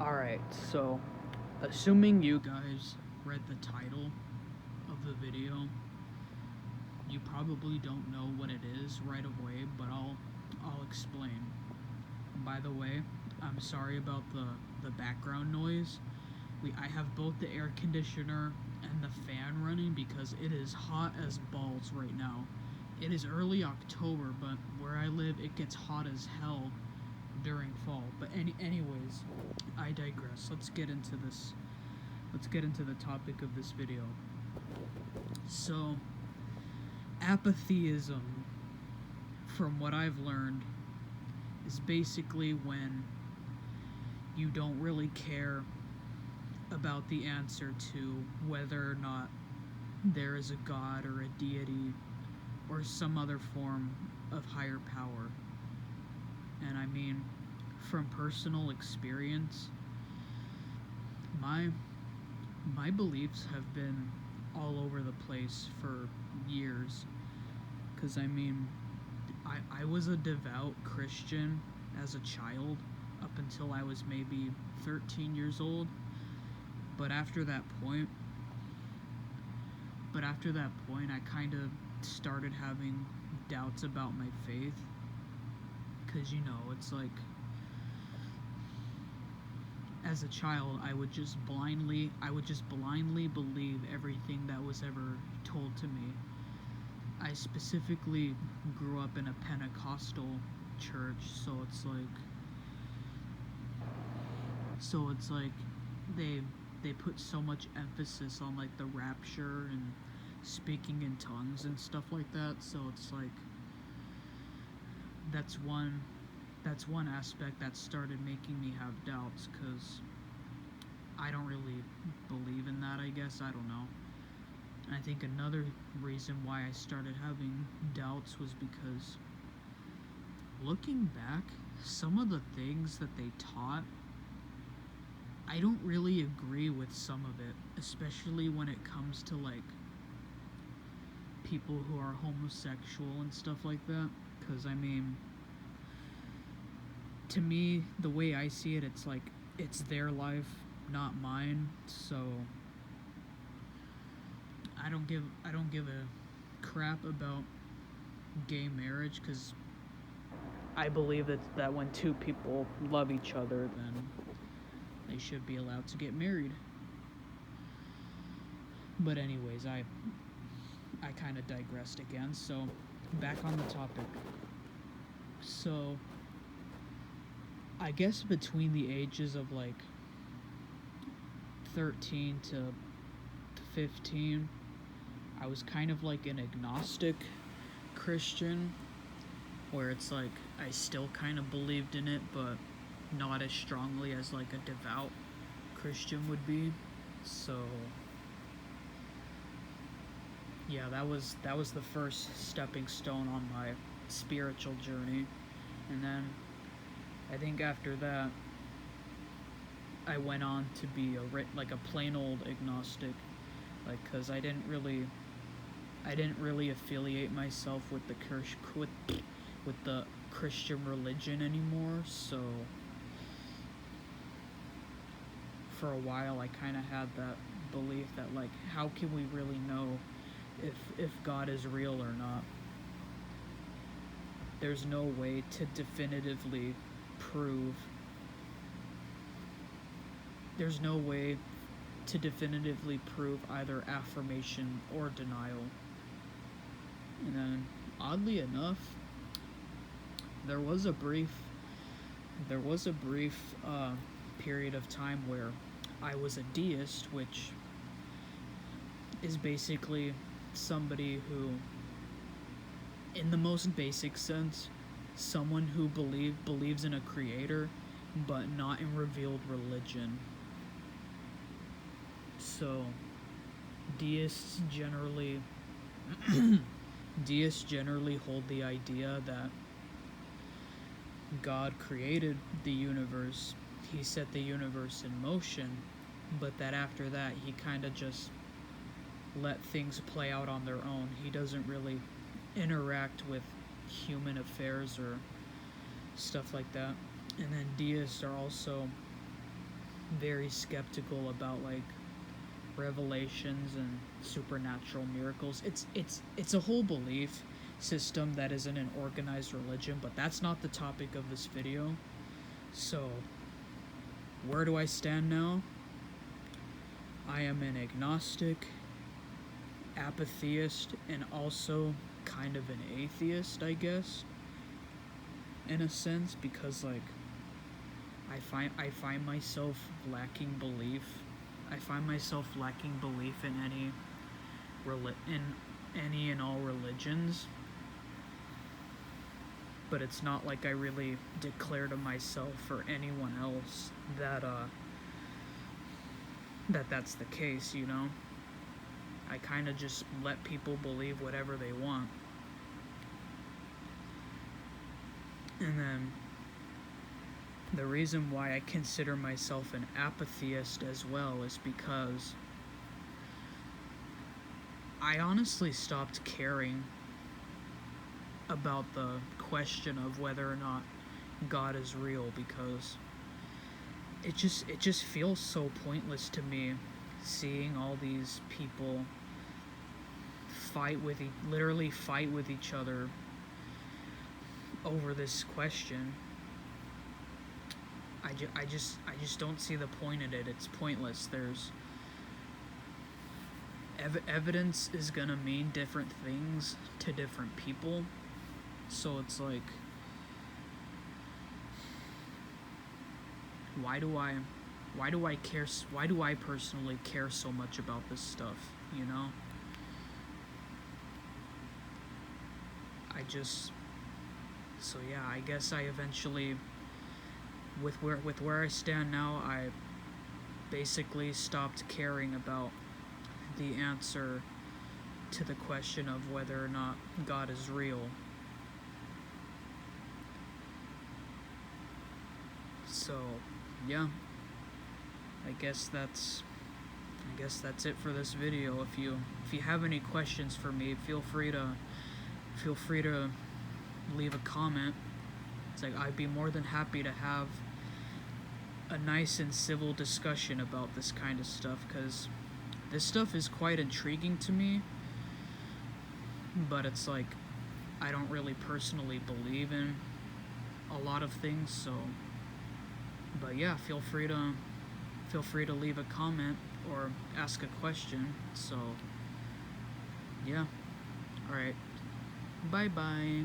Alright, so assuming you guys read the title of the video, you probably don't know what it is right away, but I'll explain. By the way, I'm sorry about the background noise. I have both the air conditioner and the fan running because it is hot as balls right now. It is early October, but where I live it gets hot as hell during fall. But anyways, I digress. Let's get into this. Let's get into the topic of this video. So, apatheism, from what I've learned, is basically when you don't really care about the answer to whether or not there is a God or a deity or some other form of higher power. And I mean, from personal experience, my beliefs have been all over the place for years. Because I mean, I was a devout Christian as a child up until I was maybe 13 years old. But after that point, I kind of started having doubts about my faith. Because, you know, it's like, as a child, I would just blindly believe everything that was ever told to me. I specifically grew up in a Pentecostal church, so it's like they put so much emphasis on like the rapture and speaking in tongues and stuff like that. So it's like that's one aspect that started making me have doubts, because I don't really believe in that, I guess. I don't know. And I think another reason why I started having doubts was because, looking back, some of the things that they taught, I don't really agree with some of it, especially when it comes to like people who are homosexual and stuff like that. Because I mean, to me, the way I see it, it's like it's their life, not mine. So I don't give a crap about gay marriage, because I believe that when two people love each other, then they should be allowed to get married. But anyways, I kind of digressed again. So back on the topic. So I guess between the ages of like 13 to 15, I was kind of like an agnostic Christian, where it's like I still kind of believed in it, but not as strongly as like a devout Christian would be. So yeah, that was the first stepping stone on my spiritual journey. And then I think after that I went on to be a plain old agnostic, like, cuz I didn't really affiliate myself with the Christian religion anymore. So for a while I kind of had that belief that, like, how can we really know if God is real or not? There's no way to definitively prove either affirmation or denial. And then, oddly enough, there was a brief period of time where I was a deist, which is basically somebody who, in the most basic sense, someone who believes in a creator, but not in revealed religion. So deists generally hold the idea that God created the universe, he set the universe in motion, but that after that he kind of just let things play out on their own. He doesn't really interact with human affairs or stuff like that. And then deists are also very skeptical about like revelations and supernatural miracles. It's a whole belief system that isn't an organized religion, but that's not the topic of this video. So, where do I stand now? I am an agnostic, apatheist, and also kind of an atheist, I guess, in a sense, because like I find myself lacking belief. I find myself lacking belief in any and all religions. But it's not like I really declare to myself or anyone else that that's the case, you know? I kind of just let people believe whatever they want. And then the reason why I consider myself an apatheist as well is because I honestly stopped caring about the question of whether or not God is real, because it just feels so pointless to me seeing all these people literally fight with each other over this question. I just don't see the point in it. It's pointless. There's evidence is gonna mean different things to different people, so it's like, why do I personally care so much about this stuff, you know? So yeah, I guess I eventually, with where I stand now, I basically stopped caring about the answer to the question of whether or not God is real. So, yeah, I guess that's it for this video. If you have any questions for me, feel free to leave a comment. It's like, I'd be more than happy to have a nice and civil discussion about this kind of stuff, because this stuff is quite intriguing to me, but it's like, I don't really personally believe in a lot of things. So, but yeah, feel free to leave a comment or ask a question. So yeah, alright, bye bye.